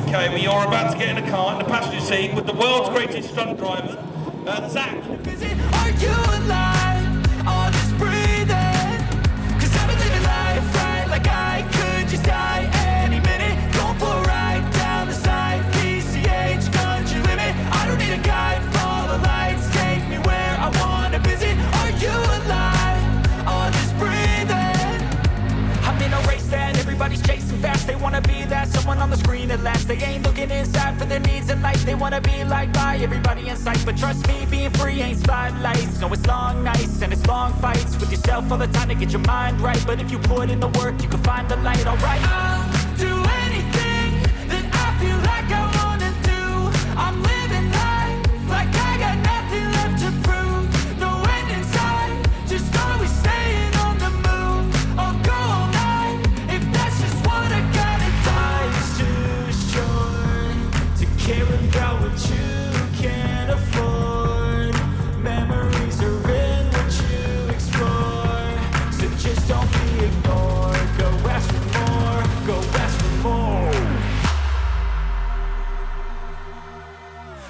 Okay, well you're about to get in a car in the passenger seat with the world's greatest stunt driver, Zach. Are you alive? Or just breathing? 'Cause I've been living life right like I could just die any minute. Going for a ride down the side, PCH country limit. I don't need a guide, follow the lights, take me where I wanna visit. Are you alive? Or just breathing? I'm in a race that everybody's chasing fast. They wanna be that someone on the screen at last. They ain't looking inside for their needs in life. They wanna be liked by everybody in sight. But trust me, being free ain't spotlights. No, it's long nights and it's long fights with yourself all the time to get your mind right. But if you put in the work, you can find the light. Alright, I'll do anything that I feel like I wanna do. I'm living life like I got nothing left to prove. No end in sight, just always staying on the move. I'll go all night if that's just what I gotta do. Life's too short to care about what you can't afford. Memories are in what you explore. So just don't be ignored. Go ask for more. Go ask for more.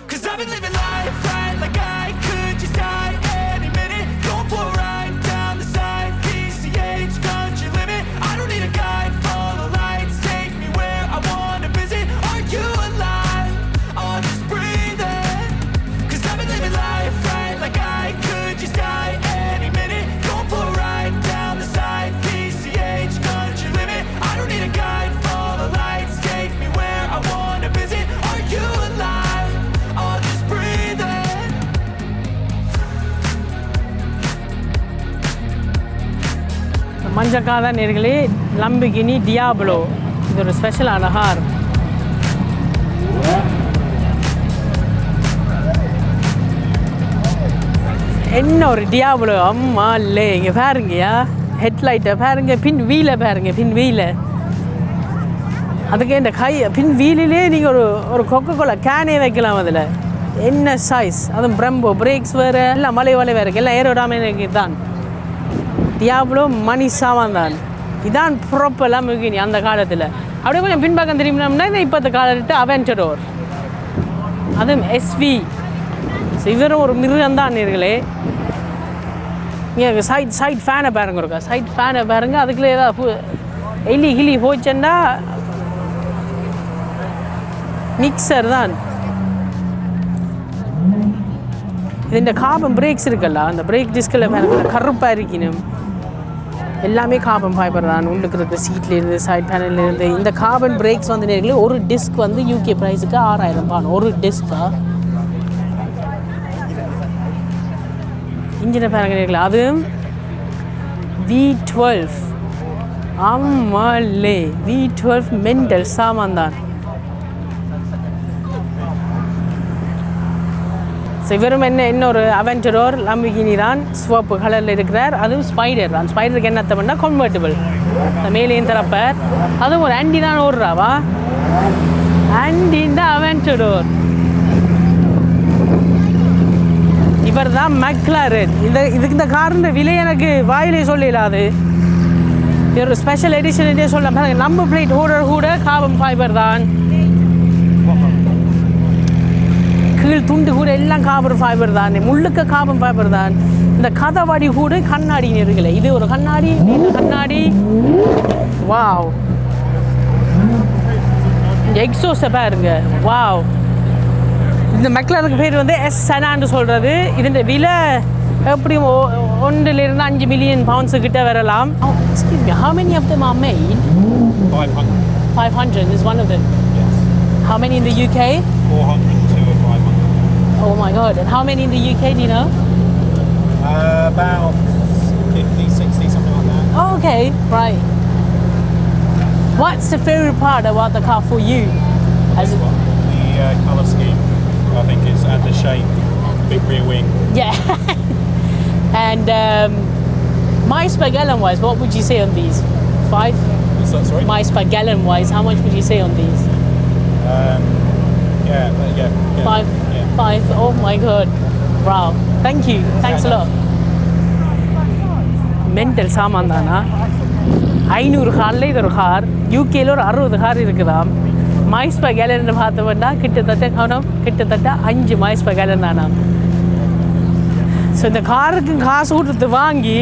'Cause I've been living life right like I could just die any minute. Going for a ride down the side, PCH country limit. I don't need a guide, follow lights, take me where I wanna visit. Are you alive? Or just breathing? 'Cause I've been living life right like I could just die any minute. Going for a ride down the side, PCH country limit. I don't need a guide, follow lights, take me where I wanna visit. Are you alive? Or just breathing? மஞ்சக்காத நேர்களே, லம்பிகினி டியாப்ளோ, இது ஒரு ஸ்பெஷலான car. என்ன ஒரு டியாப்ளோ, அம்மா இல்லை, இங்கே பாருங்கயா, ஹெட்லைட்டை பாருங்க, பின் வீலை பாருங்க, பின் வீலை. அதுக்கு இந்த கை பின் வீலிலே நீங்கள் ஒரு கொக்கோ கோலா கேனே வைக்கலாம் அதில். என்ன சைஸ், அதுவும் பிரம்போ பிரேக்ஸ் வேறு, எல்லாம் மலை வேறு, எல்லாம் ஏரோடாமிக் தான். டியாப்ளோ மணி சாமான் தான். இதான் ப்ராப்பர் லம்பிகினி அந்த காலத்தில். அப்படியே கொஞ்சம் பின்பக்கம் திரும்பினோம்னா இந்த இப்போத்த காலத்து அவென்டடோர், அதுவும் எஸ்வி. இவரும் ஒரு மிருகம் தான் நீர்களே. இங்கே சைட் ஃபேனை பாருங்க, இருக்கா சைட் ஃபேனை பாருங்க. அதுக்குள்ளே ஏதாவது எலி கிளி போச்சுன்னா மிக்சர் தான். இது இந்த கார்பன் பிரேக்ஸ் இருக்குல்ல, அந்த பிரேக் டிஸ்கில் பாருங்க கருப்பாக இருக்கணும். எல்லாமே கார்பன் ஃபைபர் தான். உள்ளுக்கு இருக்கிற சீட்லேருந்து சைட் பேனல்லேருந்து. இந்த கார்பன் பிரேக்ஸ் வந்து நேர்களே ஒரு டிஸ்க் வந்து யூகே ப்ரைஸுக்கு 6000 பவுண்ட் ஒரு டிஸ்கா. இன்ஜினை பாருங்க நேர்களே, அதுவும் V12. ஆமாலே, V12 மெண்டல் சாமான் தான். இவரும் இன்னொரு அவென்டடோர் லம்பிகினி தான், சிவப்பு கலரில் இருக்கிறார். அதுவும் ஸ்பைடர் தான். ஸ்பைடருக்கு என்னத்தை பண்ணால் கன்வெர்ட்டிபிள், மேலேயும் திறப்பார். அதுவும் ஒரு ஆண்டி தான் ஓடுறாவா, ஆண்டி தான் அவென்டடோர். இவர் தான் மெக்லாரன். இந்த காரின் விலை எனக்கு வாயிலே சொல்லலாது. இது ஒரு ஸ்பெஷல் எடிஷன் சொல்ல. நம்பர் பிளேட் ஹோல்டர் கூட கார்பன் ஃபைபர் தான். கீழ் துண்டு கூட எல்லாம் கார்பன் ஃபைபர் தான், முள்ளுக்க கார்பன் ஃபைபர் தான். இந்த கதவாடி கூட கண்ணாடி இருக்குல்ல, இது ஒரு கண்ணாடி, இந்த கண்ணாடி. வாவ், இந்த எக்ஸோஸை பாருங்க, வாவ். இந்த மெக்லாருக்கு பேர் வந்து எஸ் செனான்னு சொல்கிறது. இதோட விலை எப்படியும் 1 to 5 million pounds கிட்ட வரலாம். Excuse me, how many of them are made? 500. 500 is one of them. Yes. How many in the UK? 402 or 500. Oh my god, and how many in the UK, do you know? About 50, 60, something like that. Oh, okay, right. What's the favourite part about the car for you? This one, the colour scheme. I think it's and the shape, big rear wing. Yeah. And miles per gallon wise, what would you say on these? 5? What's that, sorry? Miles per gallon wise, how much would you say on these? Yeah. 5? Yeah. 5? Oh my god. Wow. Thank you. Thanks a lot. Mental சாமான் தானா? 500 காரில் இது ஒரு car. யூகேல ஒரு 60 car இருக்குதாம். Miles per gallon பார்த்தோம்னா கிட்டத்தட்ட 5 miles per gallon தானா. ஸோ இந்த காருக்கும் காசு கொடுத்து வாங்கி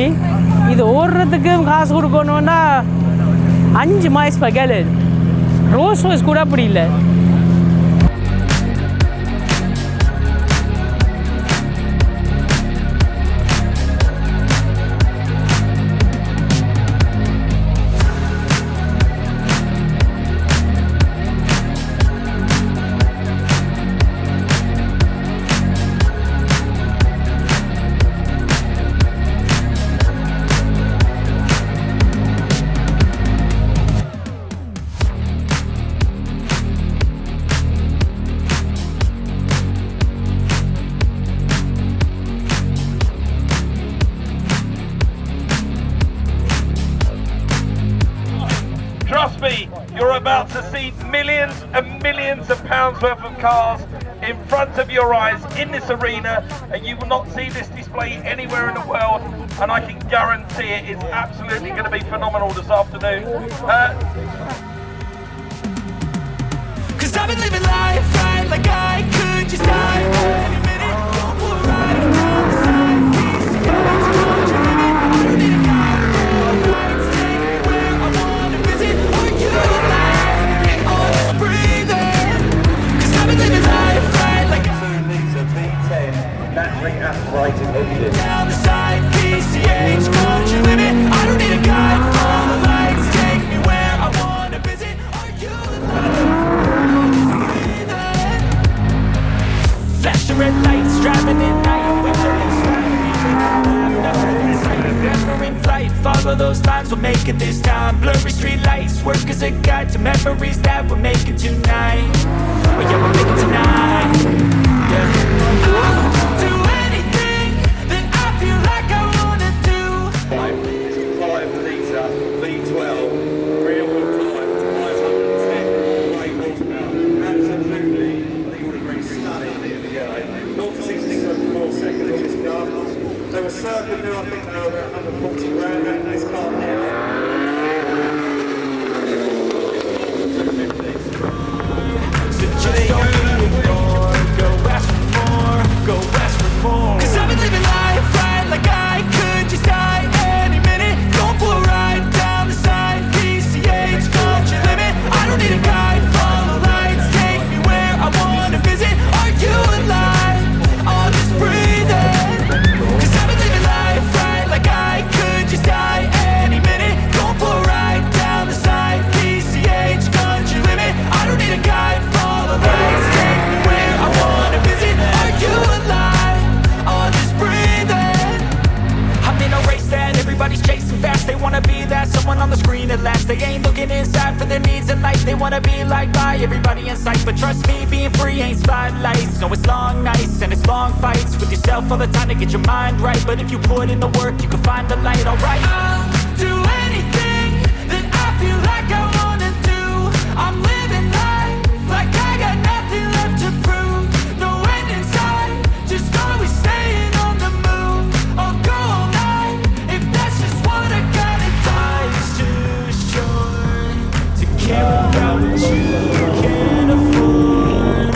இது ஓடுறதுக்கும் காசு கொடுக்கணுன்னா 5 miles per gallon. Rolls Royce கூட அப்படி இல்லை. Trust me, you're about to see millions and millions of pounds worth of cars in front of your eyes in this arena, and you will not see this display anywhere in the world, and I can guarantee it is absolutely going to be phenomenal this afternoon. Cause I've been living life right like I could just die any minute. Go for a ride down the side, PCH, don't you limit. I don't need a guide for lights, take me where I wanna visit. Are you alive or just breathing? Cause I've been living life right like I V10 naturally aspirated engine. down the side, PCH, don't you limit. I don't need a guide for the lights, take me where I wanna visit. Are you flashing red lights, driving at night. Never in flight, follow those lines, we'll make it this time. Blurry street lights, work as a guide to memories that we're making tonight. Oh yeah, we'll make it tonight. Yeah. I'll do anything that I feel like I wanna do. 5-litre V12 rear-wheel drive, 510 brake horsepower. Absolutely, I think it would have been stunning. 0 to 60 over 4 seconds on this car. They were circa new, I think they were about 140 grand in this car now. So just don't be ignored, go ask for more, go ask for more. Cause I've been living life right like I could just die any minute. Going for a ride down the side, PCH, don't you limit. I don't need a guide, follow lights, take me where I wanna visit. Are you alive or just breathing? Cause I've been living life right like I could just die any minute. Going for a ride down the side, PCH, don't you limit. I don't need a guide, follow lights, take me where I wanna visit. Are you alive or just breathing? I'm in a race that everybody's chasing fast. They wanna be that someone on the screen at last. They ain't looking inside for their needs in life. They wanna be liked by everybody in sight. But trust me, being free ain't spotlights. No, it's long nights and it's long fights with yourself all the time to get your mind right. But if you put in the work, you can find the light, alright. I'll do anything that I feel like I wanna do. I'm living life like I got nothing left to prove. No end in sight, just always staying on the move. I'll go all night if that's just what I gotta do. Life's too short to care about what you can't afford.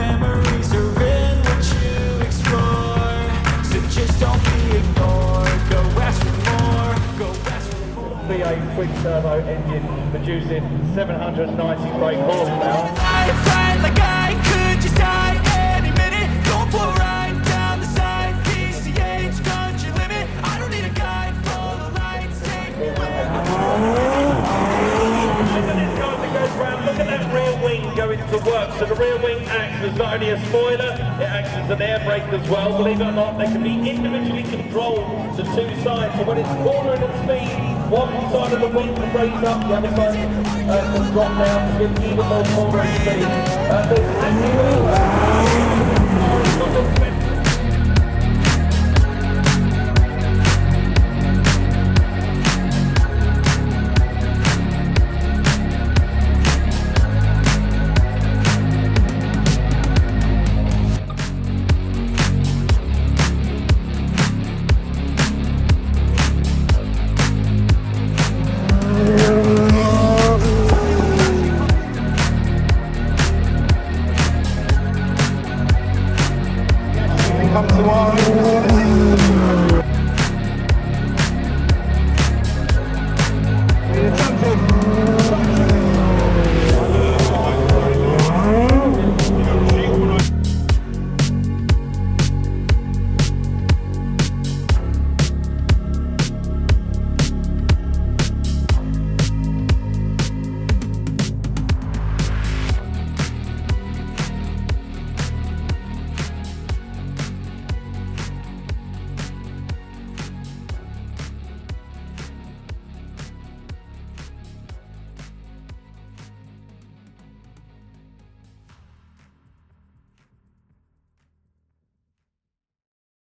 Memories are in what you explore. So just don't be ignored. Go ask for more. Go ask for more. V8 twin turbo engine producing 790 brake horsepower. Life right like I could just die any minute. Going for a ride down the side, PCH, country limit. I don't need a guide, follow lights, take me where I Look at that rear wing going to work. So the rear wing acts as not only a spoiler, it acts as an air brake as well. Believe it or not, they can be individually controlled to two sides. So when it's cornering at speed, one side of the wing can raise up, the other side can drop down to give even more cornering speed. come to our